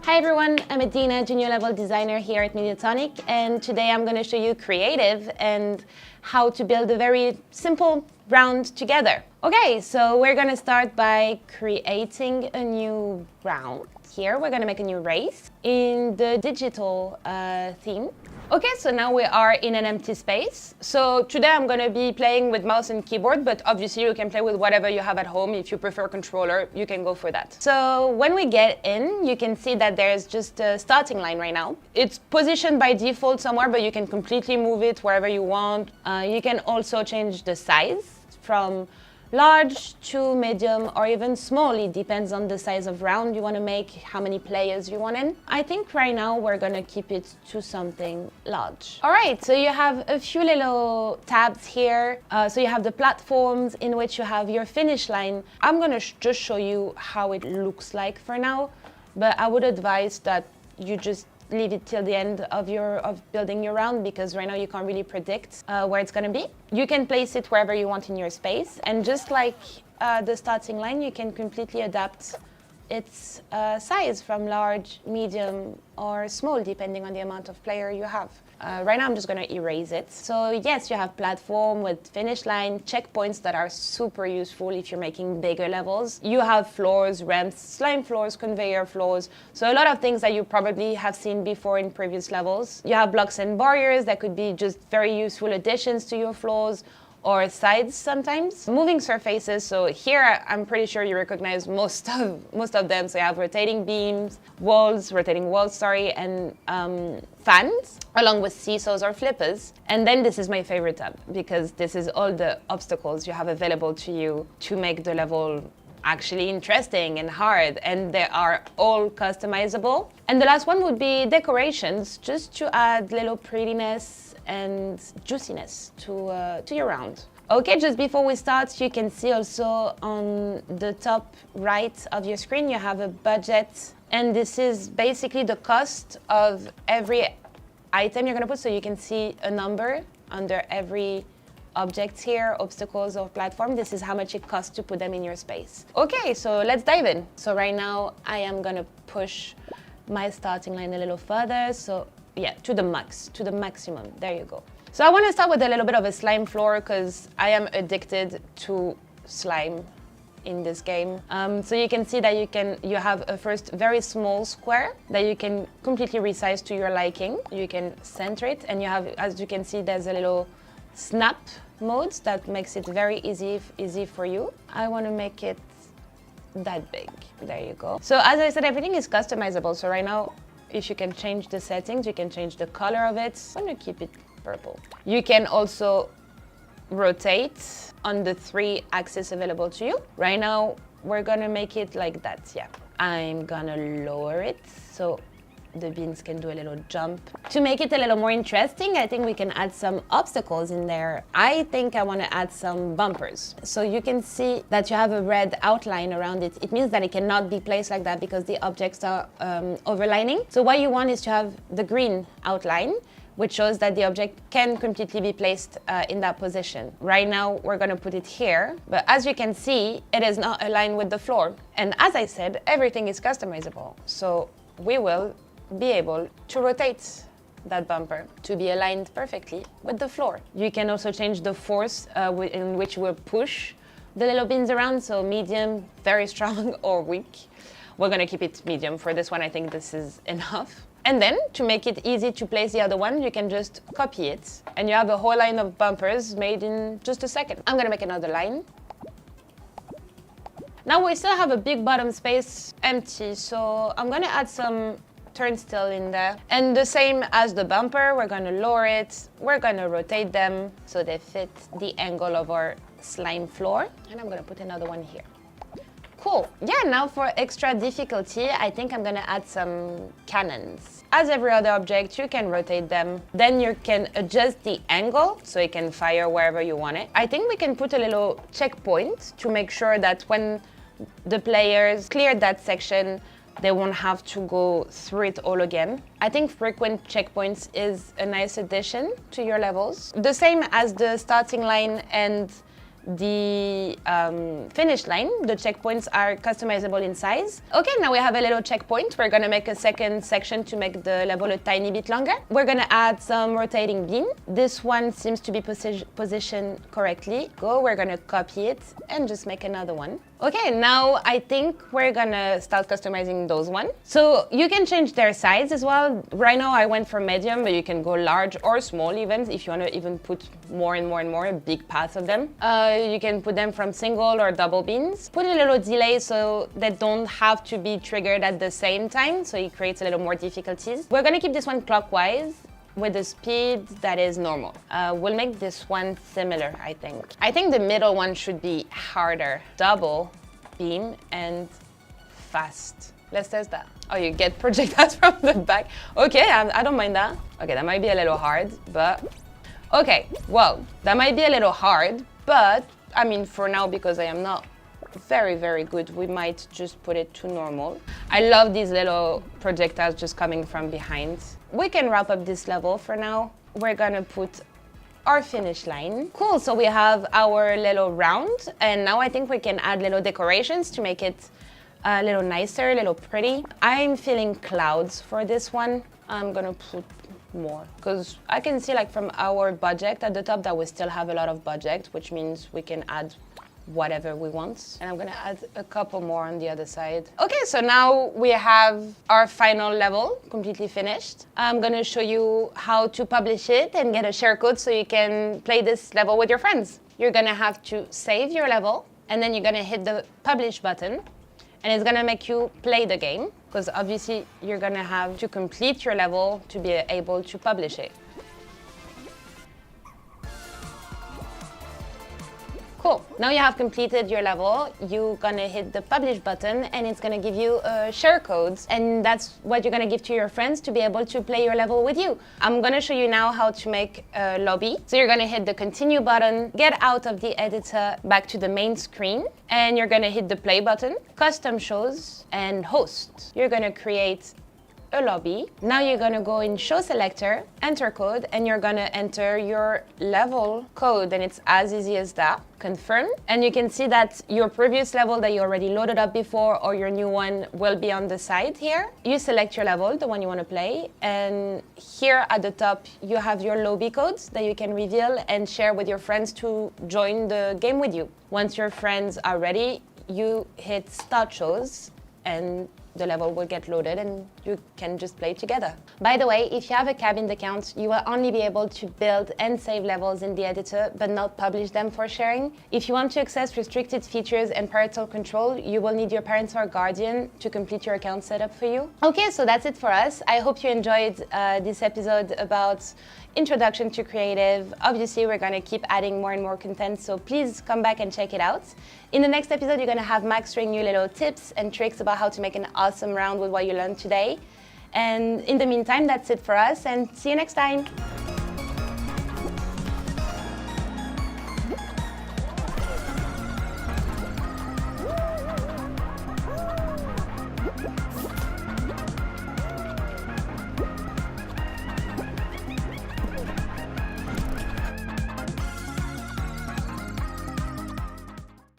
Hi everyone, I'm Edina, junior level designer here at Mediatonic, and today I'm going to show you creative and how to build a very simple round together. Okay, so we're going to start by creating a new round. Here we're going to make a new race in the digital theme. Okay, so now we are in an empty space. So today I'm going to be playing with mouse and keyboard, but obviously you can play with whatever you have at home. If you prefer controller, you can go for that. So when we get in, you can see that there's just a starting line right now. It's positioned by default somewhere, but you can completely move it wherever you want. You can also change the size from large to medium or even small. It depends on the size of round you want to make, how many players you want in. I think right now we're going to keep it to something large. All right, so you have a few little tabs here. So you have the platforms in which you have your finish line. I'm going to just show you how it looks like for now, but I would advise that you just leave it till the end of building your round, because right now you can't really predict where it's going to be. You can place it wherever you want in your space, and just like the starting line, you can completely adapt its size from large, medium or small depending on the amount of player you have. Right now I'm just going to erase it. So yes, you have platform with finish line, checkpoints that are super useful if you're making bigger levels. You have floors, ramps, slime floors, conveyor floors. So a lot of things that you probably have seen before in previous levels. You have blocks and barriers that could be just very useful additions to your floors, or sides sometimes. Moving surfaces, so here I'm pretty sure you recognize most of them. So you have rotating beams, rotating walls, and fans, along with seesaws or flippers. And then this is my favorite tab, because this is all the obstacles you have available to you to make the level actually interesting and hard, and they are all customizable. And the last one would be decorations, just to add little prettiness and juiciness to your round. Okay, just before we start, you can see also on the top right of your screen, you have a budget, and this is basically the cost of every item you're gonna put. So you can see a number under every object here, obstacles or platform. This is how much it costs to put them in your space. Okay, so let's dive in. So right now I am gonna push my starting line a little further. So yeah, to the maximum. There you go. So I want to start with a little bit of a slime floor, because I am addicted to slime in this game. So you can see that you have a first very small square that you can completely resize to your liking. You can center it, and you have, as you can see, there's a little snap mode that makes it very easy for you. I want to make it that big. There you go. So as I said, everything is customizable. So right now, if you can change the settings, you can change the color of it. I'm gonna keep it purple. You can also rotate on the 3 axes available to you. Right now, we're gonna make it like that, yeah. I'm gonna lower it so the beans can do a little jump. To make it a little more interesting, I think we can add some obstacles in there. I think I want to add some bumpers. So you can see that you have a red outline around it. It means that it cannot be placed like that because the objects are overlining. So what you want is to have the green outline, which shows that the object can completely be placed in that position. Right now, we're gonna put it here, but as you can see, it is not aligned with the floor. And as I said, everything is customizable. So we will be able to rotate that bumper to be aligned perfectly with the floor. You can also change the force in which we'll push the little beans around, so medium, very strong, or weak. We're gonna keep it medium for this one. I think this is enough. And then, to make it easy to place the other one, you can just copy it, and you have a whole line of bumpers made in just a second. I'm gonna make another line. Now we still have a big bottom space empty, so I'm gonna add some turnstile in there. And the same as the bumper, we're gonna lower it, we're gonna rotate them so they fit the angle of our slime floor. And I'm gonna put another one here. Cool. Yeah, now for extra difficulty, I think I'm gonna add some cannons. As every other object, you can rotate them. Then you can adjust the angle so it can fire wherever you want it. I think we can put a little checkpoint to make sure that when the players clear that section, they won't have to go through it all again. I think frequent checkpoints is a nice addition to your levels. The same as the starting line and the finish line. The checkpoints are customizable in size. Okay, now we have a little checkpoint. We're gonna make a second section to make the level a tiny bit longer. We're gonna add some rotating beam. This one seems to be positioned correctly. We're gonna copy it and just make another one. Okay, now I think we're gonna start customizing those one. So you can change their size as well. Right now I went for medium, but you can go large or small even if you wanna even put more and more and more, a big path of them. You can put them from single or double beams. Put a little delay so they don't have to be triggered at the same time, so it creates a little more difficulties. We're gonna keep this one clockwise with a speed that is normal. We'll make this one similar, I think. I think the middle one should be harder. Double beam and fast. Let's test that. Oh, you get projectiles from the back. Okay, I don't mind that. Okay, that might be a little hard, but... Okay, well, that might be a little hard, but I mean, for now, because I am not very, very good, we might just put it to normal. I love these little projectiles just coming from behind. We can wrap up this level for now. We're gonna put our finish line. Cool, so we have our little round, and now I think we can add little decorations to make it a little nicer, a little pretty. I'm feeling clouds for this one. I'm gonna put more because I can see like from our budget at the top that we still have a lot of budget, which means we can add whatever we want. And I'm gonna add a couple more on the other side. Okay, so now we have our final level completely finished. I'm gonna show you how to publish it and get a share code so you can play this level with your friends. You're gonna have to save your level and then you're gonna hit the publish button and it's gonna make you play the game because obviously you're gonna have to complete your level to be able to publish it. Cool. Now you have completed your level, you're gonna hit the publish button and it's gonna give you a share code, and that's what you're gonna give to your friends to be able to play your level with you. I'm gonna show you now how to make a lobby. So you're gonna hit the continue button, get out of the editor, back to the main screen, and you're gonna hit the play button, custom shows, and host. You're gonna create a lobby. Now you're gonna go in show selector, enter code, and you're gonna enter your level code, and it's as easy as that. Confirm, and you can see that your previous level that you already loaded up before or your new one will be on the side here. You select your level, the one you want to play, and here at the top you have your lobby codes that you can reveal and share with your friends to join the game with you. Once your friends are ready, you hit start shows and the level will get loaded and you can just play together. By the way, if you have a cabin account, you will only be able to build and save levels in the editor, but not publish them for sharing. If you want to access restricted features and parental control, you will need your parents or guardian to complete your account setup for you. Okay, so that's it for us. I hope you enjoyed this episode about introduction to creative. Obviously, we're gonna keep adding more and more content, so please come back and check it out. In the next episode, you're gonna have Max showing you little tips and tricks about how to make an awesome round with what you learned today. And in the meantime, that's it for us, and see you next time.